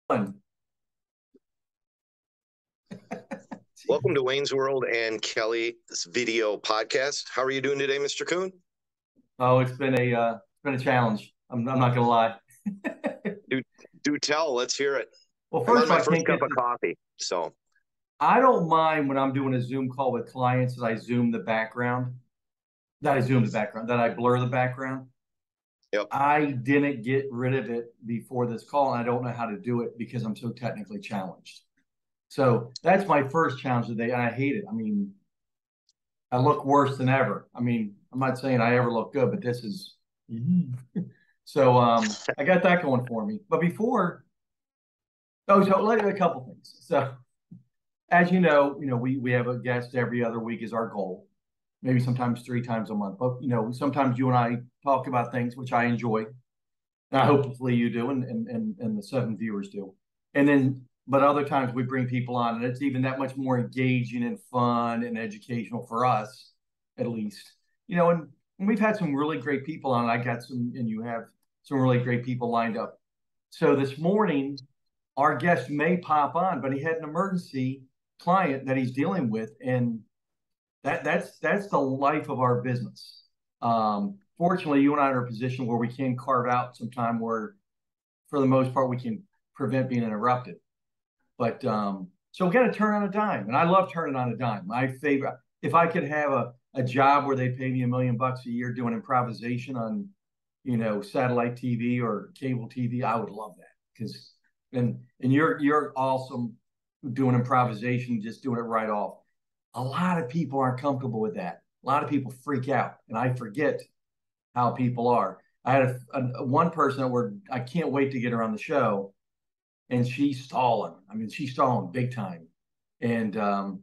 One. Welcome to Wayne's World and Kelly's video podcast. How are you doing today, Mr. Kuhn? Oh, it's been a challenge. I'm not gonna lie. Do, do tell. Let's hear it. Well, I'm first on of all, my I first can't cup get of this. coffee. So, I don't mind when I'm doing a Zoom call with clients that I zoom the background, that I blur the background. yep. I didn't get rid of it before this call, and I don't know how to do it because I'm so technically challenged. So that's my first challenge today, and I hate it. I mean, I look worse than ever. I mean, I'm not saying I ever look good, but this is so I got that going for me. But before, oh, so like a couple things. So as we have a guest every other week is our goal. Maybe sometimes three times a month. But sometimes you and I talk about things which I enjoy. And hopefully you do, and the seven viewers do. And then, but other times we bring people on, and it's even that much more engaging and fun and educational for us, at least. And we've had some really great people on. I got some, and you have some really great people lined up. So this morning, our guest may pop on, but he had an emergency client that he's dealing with, and that's the life of our business. Fortunately, you and I are in a position where we can carve out some time where, for the most part, we can prevent being interrupted. But so we got to turn on a dime, and I love turning on a dime. My favorite, if I could have a job where they pay me $1 million a year doing improvisation on, satellite TV or cable TV, I would love that because and you're awesome doing improvisation, just doing it right off. A lot of people aren't comfortable with that. A lot of people freak out, and I forget how people are. I had one person I can't wait to get her on the show, and she's stalling. I mean, she's stalling big time. And a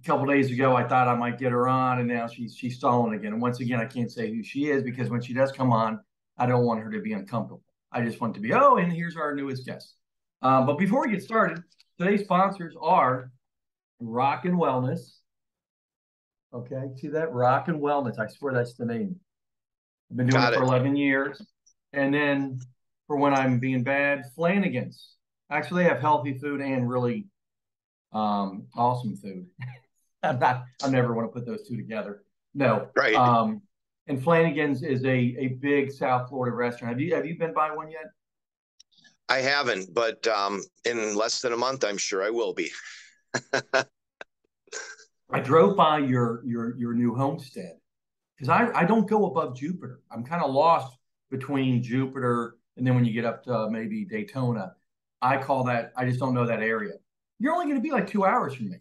couple of days ago, I thought I might get her on, and now she's stalling again. And once again, I can't say who she is because when she does come on, I don't want her to be uncomfortable. I just want it to be, oh, and here's our newest guest. But before we get started, today's sponsors are Rock and Wellness. Okay, see that? Rock and Wellness. I swear that's the name. I've been doing it Got for it. 11 years. And then for when I'm being bad, Flanagan's. Actually, they have healthy food and really awesome food. I never want to put those two together. No. Right. And Flanagan's is a big South Florida restaurant. Have you been by one yet? I haven't, but in less than a month, I'm sure I will be. I drove by your new homestead because I don't go above Jupiter. I'm kind of lost between Jupiter and then when you get up to maybe Daytona, I call that I just don't know that area. You're only going to be like 2 hours from me.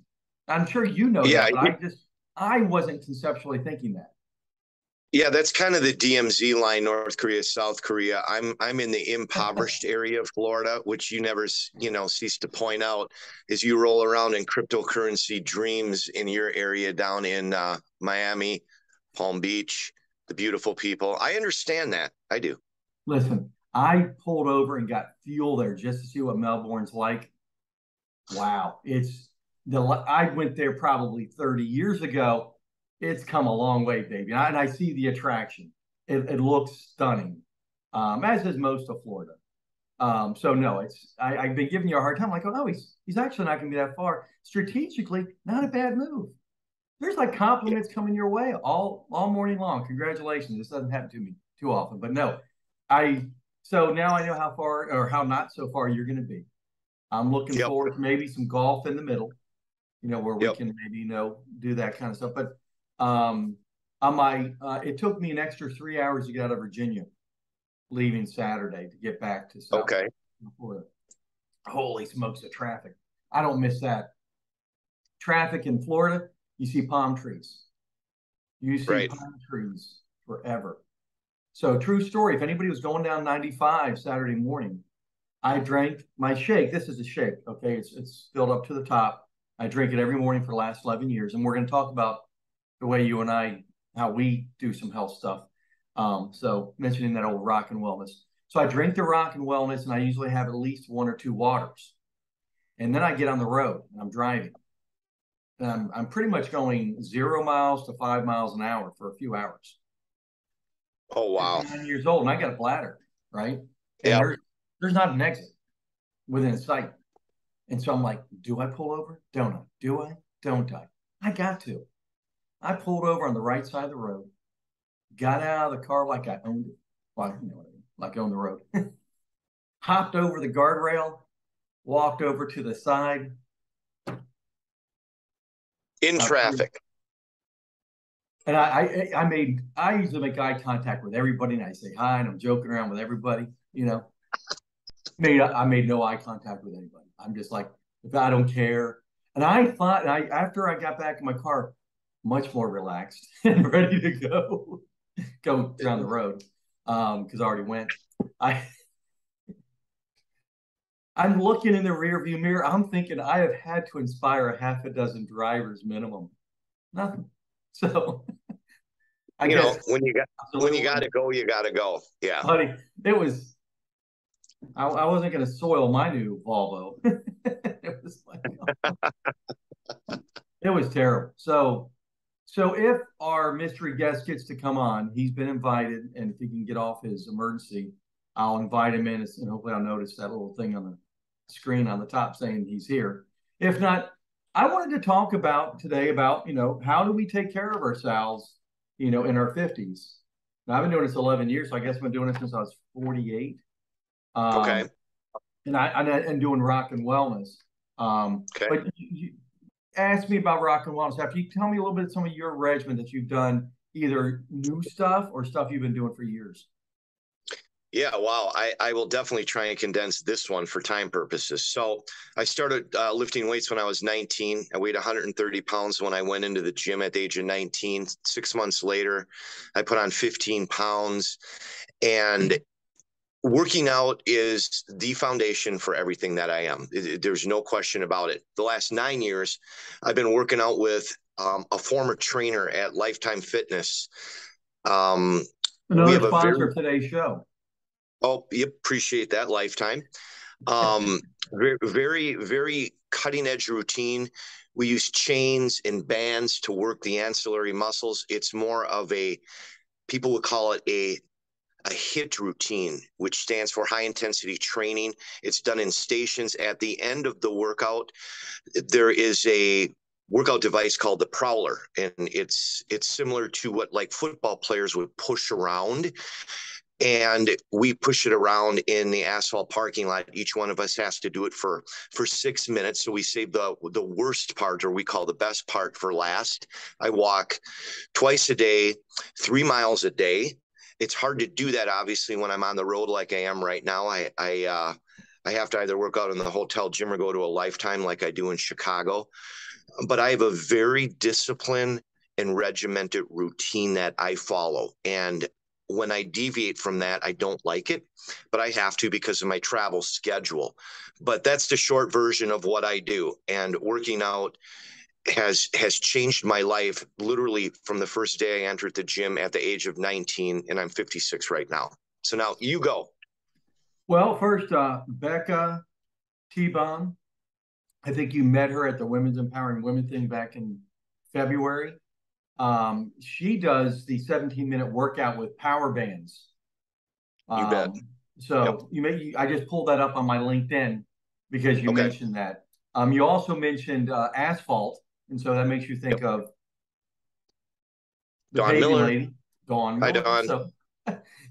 I'm sure you know Yeah. that, but I wasn't conceptually thinking that. Yeah, that's kind of the DMZ line, North Korea, South Korea. I'm in the impoverished area of Florida, which you never cease to point out as you roll around in cryptocurrency dreams in your area down in Miami, Palm Beach, the beautiful people. I understand that. I do. Listen, I pulled over and got fuel there just to see what Melbourne's like. Wow, I went there probably 30 years ago. It's come a long way, baby. And I see the attraction. It looks stunning, as is most of Florida. So no, I've been giving you a hard time. Like, oh no, he's actually not going to be that far. Strategically, not a bad move. There's like compliments coming your way all morning long. Congratulations. This doesn't happen to me too often, but no, I so now I know how far or how not so far you're going to be. I'm looking Yep. forward to maybe some golf in the middle, where we Yep. can maybe, do that kind of stuff. But on my, it took me an extra 3 hours to get out of Virginia, leaving Saturday to get back to South Okay. Florida. Holy smokes, the traffic. I don't miss that. Traffic in Florida, you see palm trees. You see Right. palm trees forever. So true story. If anybody was going down 95 Saturday morning, I drank my shake. This is a shake. Okay. It's filled up to the top. I drink it every morning for the last 11 years. And we're going to talk about the way you and I, how we do some health stuff. So mentioning that old Rock and Wellness. So I drink the Rock and Wellness, and I usually have at least one or two waters. And then I get on the road and I'm driving. And I'm pretty much going 0 miles to 5 miles an hour for a few hours. Oh, wow. 59 years old, and I got a bladder, right? And Yeah. there's not an exit. within sight. And so I'm like, do I pull over? Don't I? Do I? Don't I? I got to. I pulled over on the right side of the road, got out of the car like I owned it. Well, you know what I mean, like I owned the road. Hopped over the guardrail, walked over to the side. In traffic. And I usually make eye contact with everybody and I say hi and I'm joking around with everybody, you know. I made no eye contact with anybody. I'm just like, if I don't care. And I thought, after I got back in my car, much more relaxed and ready to go down the road, because I already went. I'm looking in the rearview mirror. I'm thinking I have had to inspire a half a dozen drivers minimum. Nothing. So I guess when you got to go, you got to go. Yeah, buddy, it was. I wasn't going to soil my new Volvo. It was like, it was terrible. So if our mystery guest gets to come on, he's been invited, and if he can get off his emergency, I'll invite him in, and hopefully I'll notice that little thing on the screen on the top saying he's here. If not, I wanted to talk today about, how do we take care of ourselves, in our 50s. Now, I've been doing this 11 years, so I guess I've been doing it since I was 48. Okay. And doing Rock and Wellness. Okay. But you asked me about Rock and Wellness. After you tell me a little bit of some of your regimen that you've done, either new stuff or stuff you've been doing for years. Yeah, wow. I will definitely try and condense this one for time purposes. So I started lifting weights when I was 19. I weighed 130 pounds when I went into the gym at the age of 19. 6 months later, I put on 15 pounds. And working out is the foundation for everything that I am. There's no question about it. The last 9 years, I've been working out with a former trainer at Lifetime Fitness. Another sponsor of today's show. Oh, you appreciate that, Lifetime. Very, very, very cutting edge routine. We use chains and bands to work the ancillary muscles. It's more of people would call it a HIIT routine, which stands for high intensity training. It's done in stations. At the end of the workout, there is a workout device called the Prowler, and it's similar to what like football players would push around. And we push it around in the asphalt parking lot. Each one of us has to do it for 6 minutes. So we save the worst part, or we call the best part, for last. I walk twice a day, 3 miles a day. It's hard to do that, obviously, when I'm on the road like I am right now. I have to either work out in the hotel gym or go to a Lifetime like I do in Chicago. But I have a very disciplined and regimented routine that I follow. And when I deviate from that, I don't like it, but I have to because of my travel schedule. But that's the short version of what I do. And working out has changed my life literally from the first day I entered the gym at the age of 19, and I'm 56 right now. So now you go. Well, first, Becca T-Bone. I think you met her at the Women's Empowering Women thing back in February. She does the 17-minute workout with power bands. You bet. So yep. I just pulled that up on my LinkedIn because you mentioned that. You also mentioned asphalt, and so that makes you think of the Dawn Miller. Lady, Dawn Miller. Hi, Dawn. So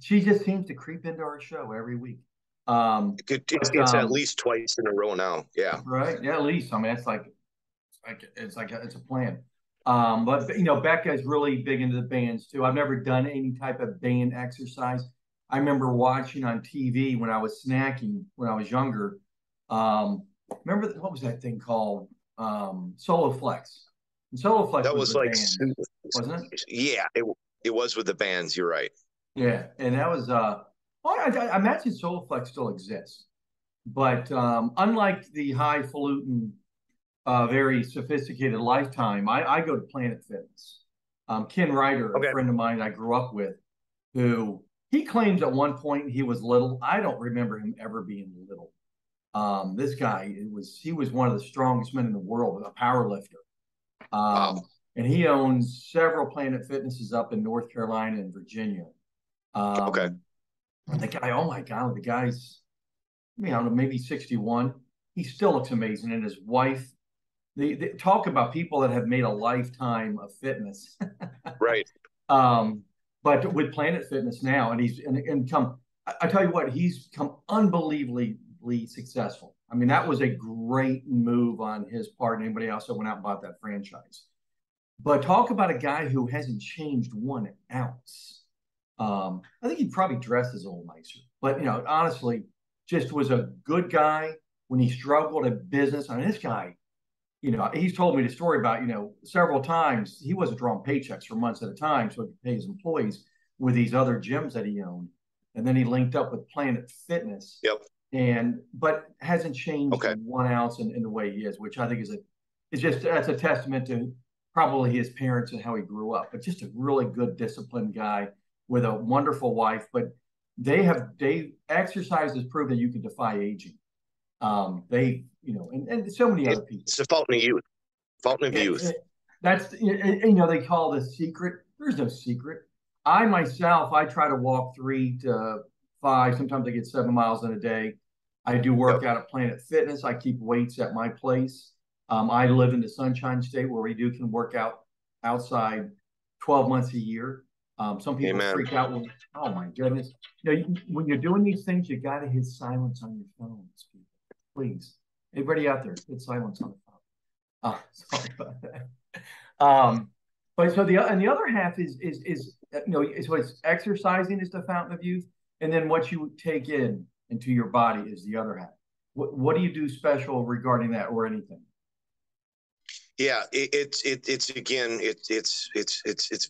she just seems to creep into our show every week. It's at least twice in a row now. Yeah. Right. Yeah, at least. I mean, it's a plan. But Becca is really big into the bands too. I've never done any type of band exercise. I remember watching on TV when I was snacking when I was younger. Remember what was that thing called? Solo Flex. And Solo Flex that was like band, wasn't it? Yeah, it was with the bands. You're right. Yeah, and that was I imagine Solo Flex still exists, but unlike the highfalutin, very sophisticated Lifetime, I go to Planet Fitness. Ken Ryder, a friend of mine I grew up with, who he claims at one point he was little. I don't remember him ever being little. This guy, he was one of the strongest men in the world, a power lifter. Wow. And he owns several Planet Fitnesses up in North Carolina and Virginia. The guy, oh my God, the guy's I don't know, maybe 61. He still looks amazing. And his wife, they talk about people that have made a lifetime of fitness. Right. um, but with Planet Fitness now, and and come, I tell you what, he's become unbelievably successful. I mean, that was a great move on his part. And anybody else that went out and bought that franchise. But talk about a guy who hasn't changed 1 ounce. I think he probably dresses a little nicer, but honestly, just was a good guy when he struggled at business. I mean, this guy, he's told me the story about, several times he wasn't drawing paychecks for months at a time so he could pay his employees with these other gyms that he owned. And then he linked up with Planet Fitness. Yep. But hasn't changed Okay. 1 ounce in the way he is, which I think that's a testament to probably his parents and how he grew up, but just a really good disciplined guy with a wonderful wife. But they exercise has proven you can defy aging. And so many other people. It's a fountain of youth. Fountain of youth. That's they call it a secret. There's no secret. I myself, I try to walk 3 to 5. Sometimes I get 7 miles in a day. I do work out at Planet Fitness. I keep weights at my place. I live in the Sunshine State where we can work out outside 12 months a year. Some people freak out when, oh my goodness. When you're doing these things, you got to hit silence on your phones, people. Please. Everybody out there, hit silence on the phone. Sorry about that. But so the other half is so it's exercising is the fountain of youth, and then what you take into your body is the other half. What do you do special regarding that or anything? Yeah, it's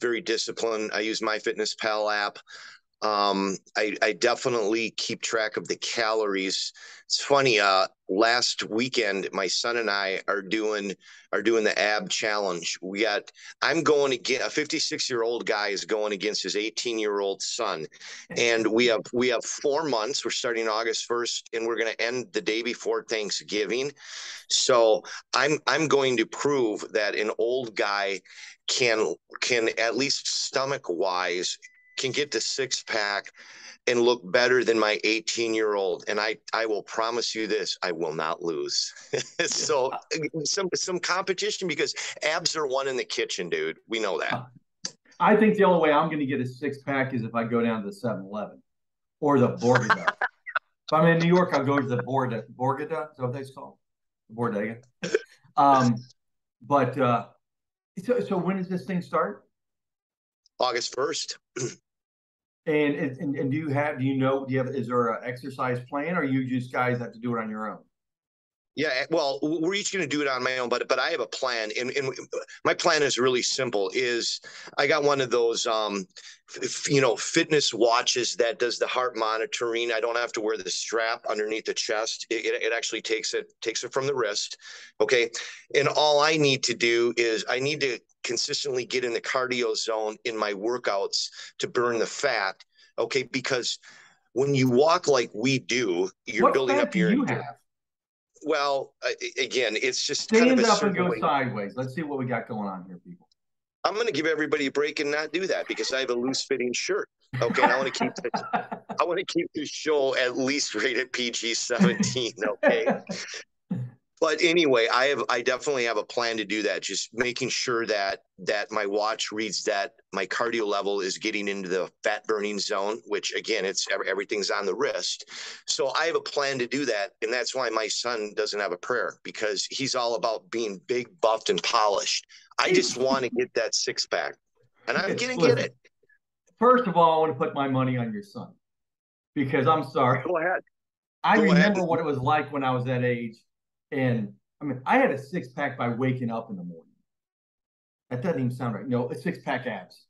very disciplined. I use MyFitnessPal app. I definitely keep track of the calories. It's funny. Last weekend, my son and I are doing the ab challenge. I'm going against a 56-year-old guy is going against his 18-year-old son, and we have 4 months. We're starting August 1st, and we're going to end the day before Thanksgiving. So I'm going to prove that an old guy can at least stomach wise can get the 6-pack and look better than my 18-year-old. And I will promise you this, I will not lose. So some competition, because abs are won in the kitchen, dude. We know that. I think the only way I'm going to get a 6-pack is if I go down to the 7-Eleven or the Borgata. If I'm in New York, I'll go to the Borgata. Is that what that's called? The Bodega. So when does this thing start? August 1st. And do you have is there an exercise plan, or you just guys have to do it on your own? Yeah, well, we're each going to do it on my own, but I have a plan, and my plan is really simple. Is I got one of those fitness watches that does the heart monitoring. I don't have to wear the strap underneath the chest. It actually takes it from the wrist. Okay, and all I need to do is I need to consistently get in the cardio zone in my workouts to burn the fat. Okay, because when you walk like we do, you're building up your. You have? Well, again, it's just stand kind of up and go sideways. Let's see what we got going on here, people. I'm going to give everybody a break and not do that because I have a loose fitting shirt. Okay, and I want to keep the show at least rated PG-17. Okay. But anyway, I definitely have a plan to do that. Just making sure that my watch reads that my cardio level is getting into the fat burning zone, which again, everything's on the wrist. So I have a plan to do that, and that's why my son doesn't have a prayer, because he's all about being big, buffed, and polished. I just want to get that 6-pack, and I'm going to get it. First of all, I want to put my money on your son, because I'm sorry. Go ahead. I remember what it was like when I was that age. And I mean, I had a 6-pack by waking up in the morning. That doesn't even sound right. No, a 6-pack abs,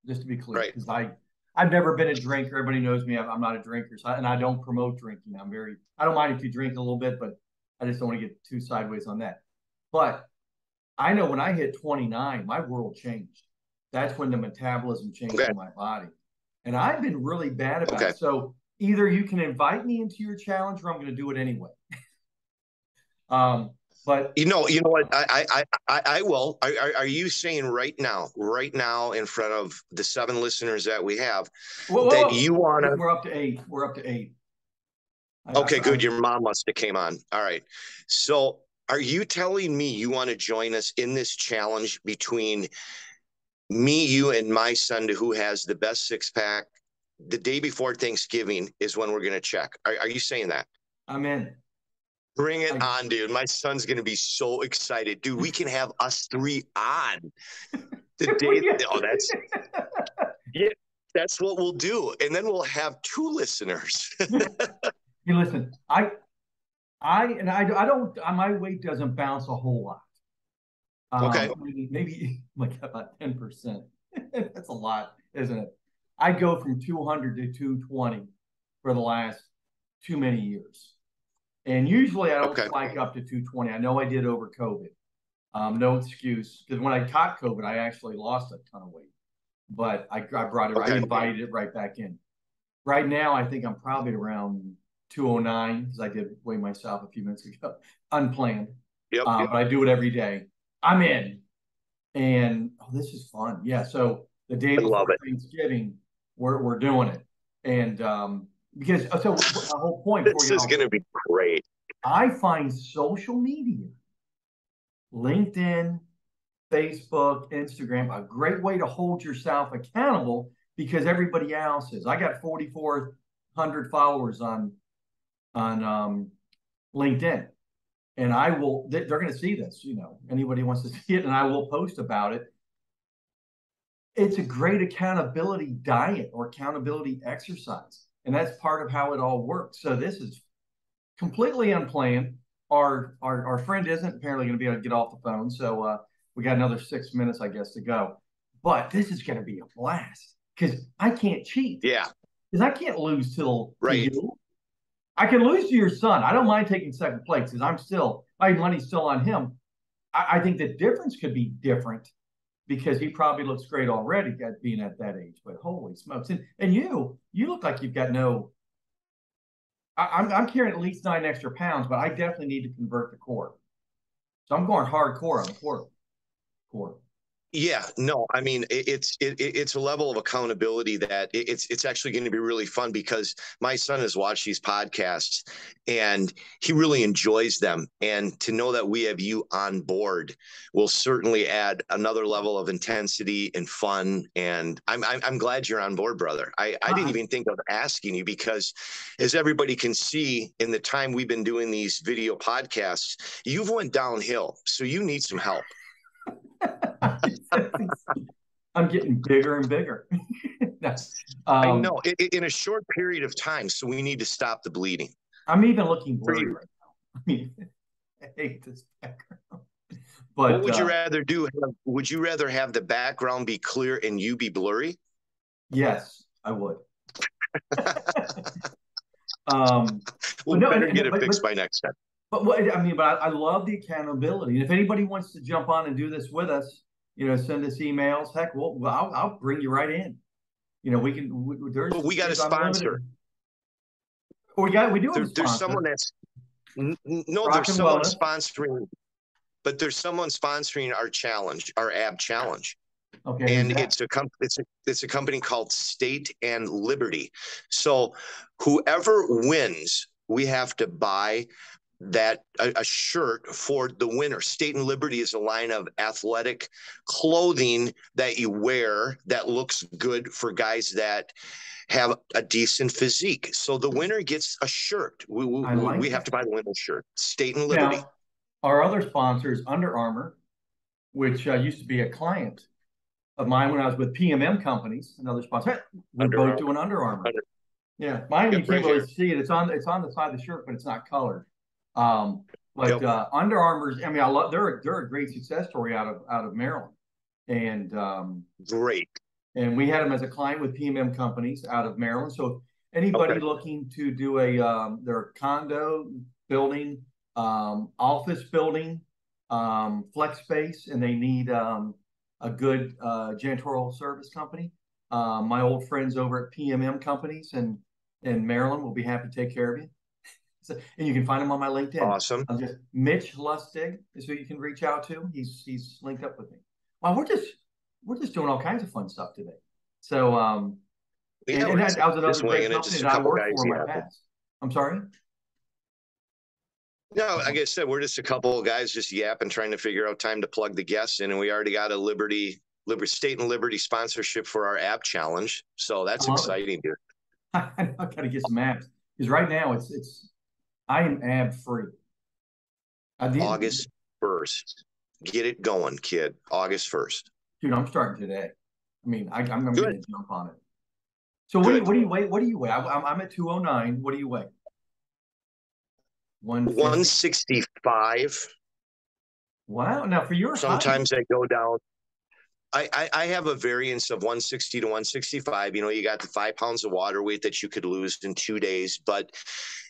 just to be clear. Because I've never been a drinker. Everybody knows me. I'm not a drinker. And I don't promote drinking. I don't mind if you drink a little bit, but I just don't want to get too sideways on that. But I know when I hit 29, my world changed. That's when the metabolism changed in my body. And I've been really bad about it. So either you can invite me into your challenge or I'm going to do it anyway. But you know what, I will. Are you saying right now in front of the 7 listeners that we have, that you want to? We're up to 8. Okay, good. Your mom must have came on. All right. So are you telling me you want to join us in this challenge between me, you, and my son, who has the best six pack? The day before Thanksgiving is when we're going to check. Are you saying that? I'm in. Bring it on, dude. My son's going to be so excited. Dude, we can have us three on the day. Oh, yeah, that's what we'll do. And then we'll have two listeners. Hey, listen, I don't, my weight doesn't bounce a whole lot. Okay. Maybe like about 10%. That's a lot, isn't it? I go from 200 to 220 for the last too many years. And usually I don't spike up to 220. I know I did over COVID. No excuse. Because when I caught COVID, I actually lost a ton of weight. But I brought it, I invited it right back in. Right now, I think I'm probably around 209 because I did weigh myself a few minutes ago, unplanned. But I do it every day. I'm in. And this is fun. Yeah. So the day before Thanksgiving, we're doing it. And because so the whole point, this is going to be great. I find social media, LinkedIn, Facebook, Instagram, a great way to hold yourself accountable because everybody else is. I got 4,400 followers on LinkedIn, and I will. They're going to see this. You know, anybody wants to see it, and I will post about it. It's a great accountability diet or accountability exercise, and that's part of how it all works. So this is completely unplanned. Our friend isn't apparently going to be able to get off the phone, so we got another 6 minutes, I guess, to go. But this is going to be a blast because I can't cheat. Yeah, because I can't lose to you. I can lose to your son. I don't mind taking second place because my money's still on him. I think the difference could be different because he probably looks great already being at that age. But holy smokes. And you look like you've got no. I'm carrying at least 9 extra pounds, but I definitely need to convert the core. So I'm going hardcore on the core. Yeah, no, I mean it's a level of accountability that it's actually going to be really fun because my son has watched these podcasts and he really enjoys them, and to know that we have you on board will certainly add another level of intensity and fun. And I'm glad you're on board, brother. I didn't even think of asking you because, as everybody can see, in the time we've been doing these video podcasts, you've went downhill, so you need some help. I'm getting bigger and bigger. I know in a short period of time, so we need to stop the bleeding. I'm even looking blurry right now. I mean, I hate this background. But what would you rather do? Would you rather have the background be clear and you be blurry? Yes, I would. We'll better get it fixed by next time. But I love the accountability. And if anybody wants to jump on and do this with us, send us emails. Heck, I'll bring you right in. We can. We got a sponsor. We do. There's someone that's there's someone sponsoring, but there's someone sponsoring our challenge, our ab challenge. Okay. And it's a company called State and Liberty. So whoever wins, we have to buy a shirt for the winner. State and Liberty is a line of athletic clothing that you wear that looks good for guys that have a decent physique. So the winner gets a shirt. We have to buy the winner's shirt. State and Liberty. Now, our other sponsor is Under Armour, which used to be a client of mine when I was with PMM Companies, another sponsor. We're both doing Under Armour. Yeah, mine you can't really see it. It's on the side of the shirt, but it's not colored. Under Armour's, they're a great success story out of Maryland, and great. And we had them as a client with PMM Companies out of Maryland. So if anybody looking to do their condo building, office building, flex space, and they need a good janitorial service company, my old friends over at PMM Companies in Maryland will be happy to take care of you. So, and you can find him on my LinkedIn. Awesome. I'm just Mitch Lustig is who you can reach out to. He's linked up with me. Wow, we're just doing all kinds of fun stuff today. So that was another great company that I worked for in my past. I'm sorry. No, like I said, we're just a couple of guys just yapping, trying to figure out time to plug the guests in, and we already got a State and Liberty sponsorship for our app challenge. So I that's love it. exciting, dude. I got to get some abs because right now I am ab free. I did, August 1st. Get it going, kid. August 1st. dude. I'm starting today. I mean, I'm going Good. to jump on it. So Good. what do you weigh? What do you weigh? I'm at 209. What do you weigh? 150. 165. Wow. Now for your height, Sometimes I go down. I have a variance of 160 to 165. You know, you got the 5 pounds of water weight that you could lose in 2 days, but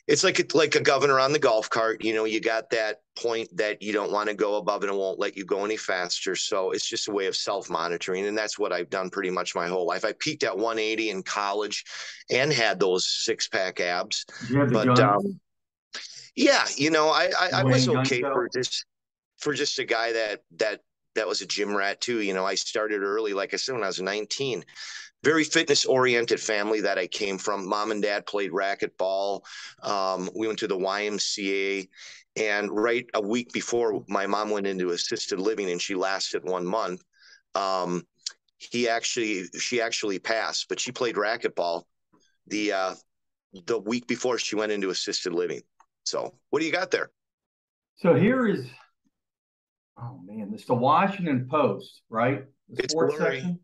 it's like a governor on the golf cart. You know, you got that point that you don't want to go above and it won't let you go any faster. So it's just a way of self-monitoring. And that's what I've done pretty much my whole life. I peaked at 180 in college and had those 6-pack abs. do you have the But gun? yeah, you know, I was Wayne okay Gunso? for just a guy that was a gym rat too. You know, I started early, like I said, when I was 19. Very fitness oriented family that I came from. Mom and dad played racquetball. We went to the YMCA, and right a week before my mom went into assisted living, and she lasted 1 month. She actually passed, but she played racquetball the week before she went into assisted living. So, what do you got there? So here is, oh man, it's the Washington Post, right? The It's sports blurry. section.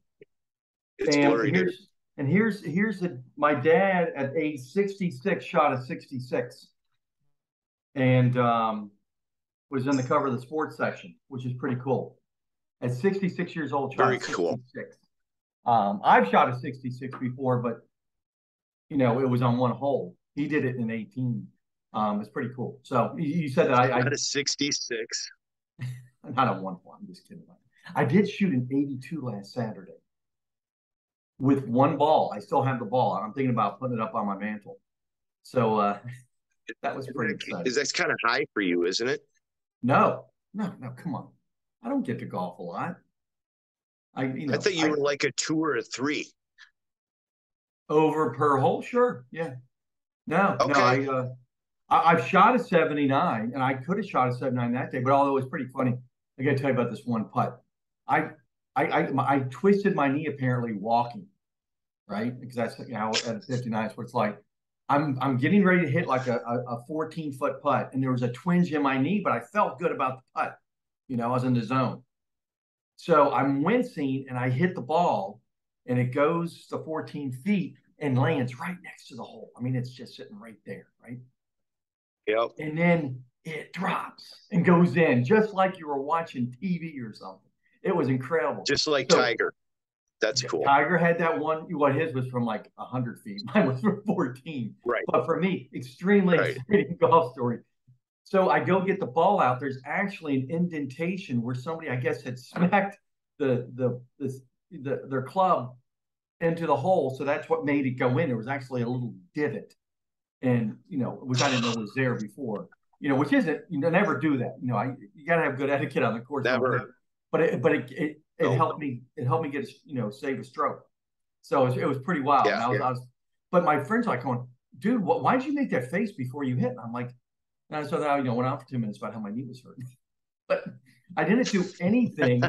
It's And blurry, dude. here's my dad at age 66 shot a 66 and was in the cover of the sports section, which is pretty cool. At 66 years old, shot Very a cool. 66. I've shot a 66 before, but you know, it was on one hole. He did it in 18. It's pretty cool. So you said that I Got a 66. not on one hole. I'm just kidding. I did shoot an 82 last Saturday with one ball. I still have the ball. I'm thinking about putting it up on my mantle. So that was pretty exciting. That's kind of high for you, isn't it? No, come on. I don't get to golf a lot. I thought you were like a 2 or a 3. Over per hole, sure. Yeah. No, okay. no, I've shot a 79, and I could have shot a 79 that day, but although it was pretty funny, I got to tell you about this one putt. I twisted my knee apparently walking, right? Because that's, you know, at 59, it's what it's like. I'm getting ready to hit like a 14-foot putt, and there was a twinge in my knee, but I felt good about the putt. You know, I was in the zone. So I'm wincing, and I hit the ball, and it goes to 14 feet and lands right next to the hole. I mean, it's just sitting right there, right? Yep. And then it drops and goes in, just like you were watching TV or something. It was incredible. Just like Tiger. That's cool. Tiger had that one. What his was from like 100 feet. Mine was from 14. Right. But for me, extremely exciting golf story. So I go get the ball out. There's actually an indentation where somebody, I guess, had smacked their club into the hole. So that's what made it go in. There was actually a little divot, and you know, which I didn't know was there before. You know, which isn't. You never do that. You know, you got to have good etiquette on the course. Never. But it helped me. It helped me get save a stroke. So it was pretty wild. Yeah, and I was, but my friends are like going, dude, why did you make that face before you hit? And I'm like, and so then I went on for 2 minutes about how my knee was hurting, but I didn't do anything.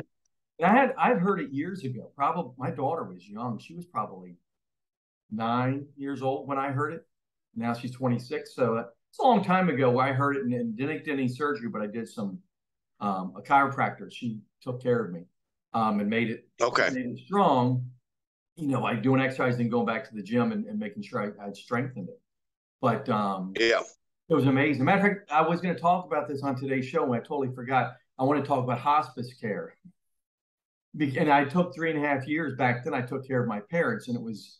And I'd heard it years ago. Probably my daughter was young. She was probably 9 years old when I heard it. Now she's 26. So it's a long time ago where I heard it and didn't get any surgery, but I did some a chiropractor. She took care of me and made it strong. You know, like doing exercise and going back to the gym and making sure I'd strengthened it. But yeah. It was amazing. Matter of fact, I was going to talk about this on today's show, and I totally forgot. I want to talk about hospice care. And I took 3.5 years back then. I took care of my parents, and it was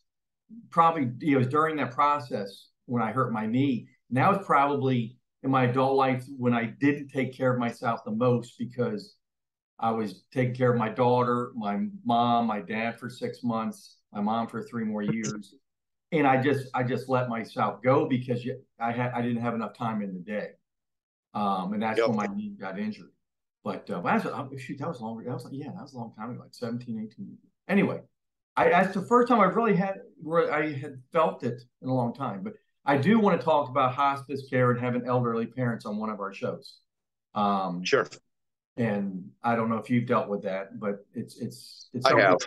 probably, it was during that process when I hurt my knee. And that was probably in my adult life when I didn't take care of myself the most, because I was taking care of my daughter, my mom, my dad for 6 months, my mom for 3 more years. And I just let myself go because I didn't have enough time in the day, and that's when my knee got injured. But that was longer. That was a long time ago, like 17, 18. Anyway, that's the first time I've really had where I had felt it in a long time. But I do want to talk about hospice care and having elderly parents on one of our shows. Um, Sure. and I don't know if you've dealt with that, but it's I something. have.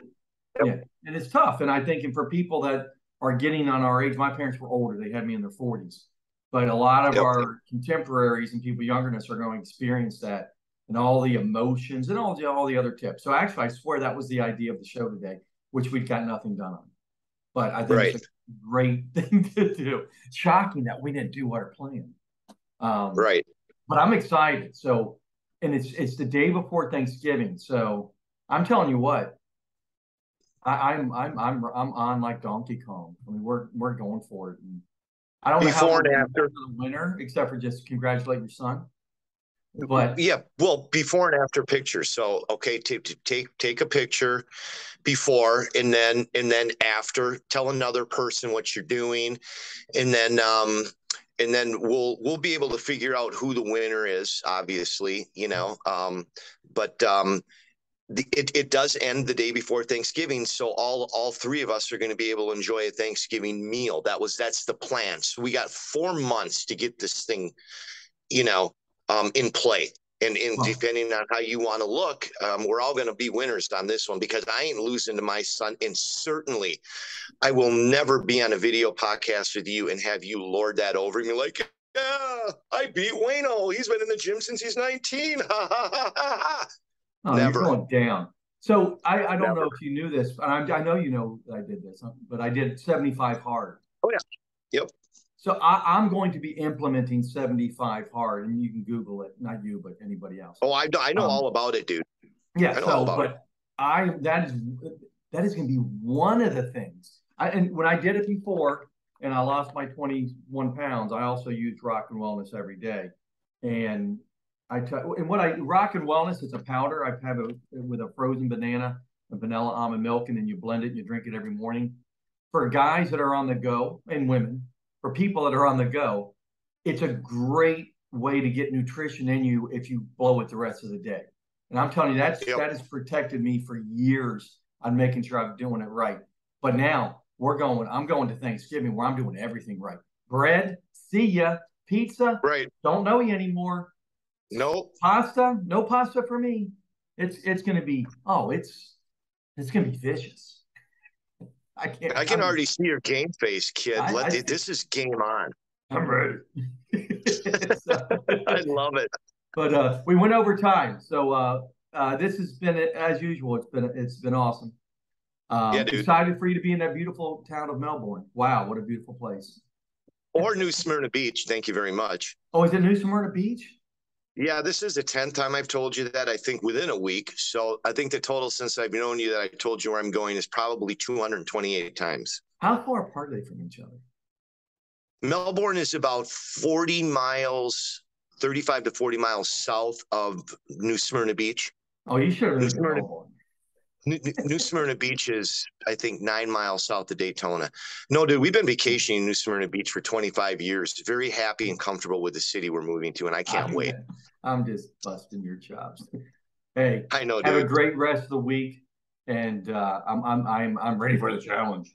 Yeah, and it's tough. And I think, and for people that are getting on our age, my parents were older; they had me in their 40s. But a lot of Yep. our contemporaries and people younger than us are going to experience that, and all the emotions and all the other tips. So actually, I swear that was the idea of the show today, which we've got nothing done on. But I think Right. it's a great thing to do. It's shocking that we didn't do our plan. Right. But I'm excited. So, and it's the day before Thanksgiving. So I'm telling you what, I'm on like Donkey Kong. I mean, we're going for it. And I don't know how Before we're and going to after. the winner, except for just congratulate your son. But Yeah, well, before and after pictures. So, okay, take a picture before, and then after. Tell another person what you're doing, and then we'll be able to figure out who the winner is. Obviously, but it does end the day before Thanksgiving, so all three of us are going to be able to enjoy a Thanksgiving meal. That's the plan. So we got 4 months to get this thing, in play. And depending on how you want to look, we're all going to be winners on this one, because I ain't losing to my son. And certainly I will never be on a video podcast with you and have you lord that over me like, yeah, I beat Wayno. He's been in the gym since he's 19. Ha, ha, ha, ha, ha. oh, Never. you're going down. So I don't Never. know if you knew this, but I know you know that I did this, but I did 75 hard. Oh, yeah. Yep. So I'm going to be implementing 75 hard, and you can Google it. Not you, but anybody else. Oh, I know all about it, dude. Yeah. I know all So, about it. but that is going to be one of the things. And when I did it before, and I lost my 21 pounds, I also used Rock and Wellness every day. And Rock and Wellness is a powder. I have it with a frozen banana, a vanilla almond milk, and then you blend it and you drink it every morning. For guys that are on the go, and women, for people that are on the go, it's a great way to get nutrition in you if you blow it the rest of the day. And I'm telling you, that has protected me for years on making sure I'm doing it right. But now I'm going to Thanksgiving where I'm doing everything right. Bread, see ya. Pizza, right. Don't know you anymore. Nope. Pasta, no pasta for me. It's going to be, it's going to be vicious. I can already see your game face, kid. This is game on. I'm ready. I love it. But we went over time, so this has been, as usual. It's been awesome. Yeah, dude. Excited for you to be in that beautiful town of Melbourne. Wow, what a beautiful place. Or New Smyrna Beach. Thank you very much. Oh, is it New Smyrna Beach? Yeah, this is the 10th time I've told you that, I think within a week. So I think the total since I've known you that I told you where I'm going is probably 228 times. How far apart are they from each other? Melbourne is about 40 miles, 35 to 40 miles south of New Smyrna Beach. Oh, you should have lived in Melbourne. New Smyrna Beach is, I think, 9 miles south of Daytona. No, dude, we've been vacationing in New Smyrna Beach for 25 years. Very happy and comfortable with the city we're moving to, and I can't wait. I'm just busting your chops. Hey, I know, dude. Have a great rest of the week, and I'm ready for the challenge.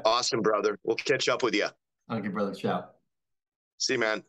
Awesome, brother. We'll catch up with you. Okay, brother. Ciao. See you, man.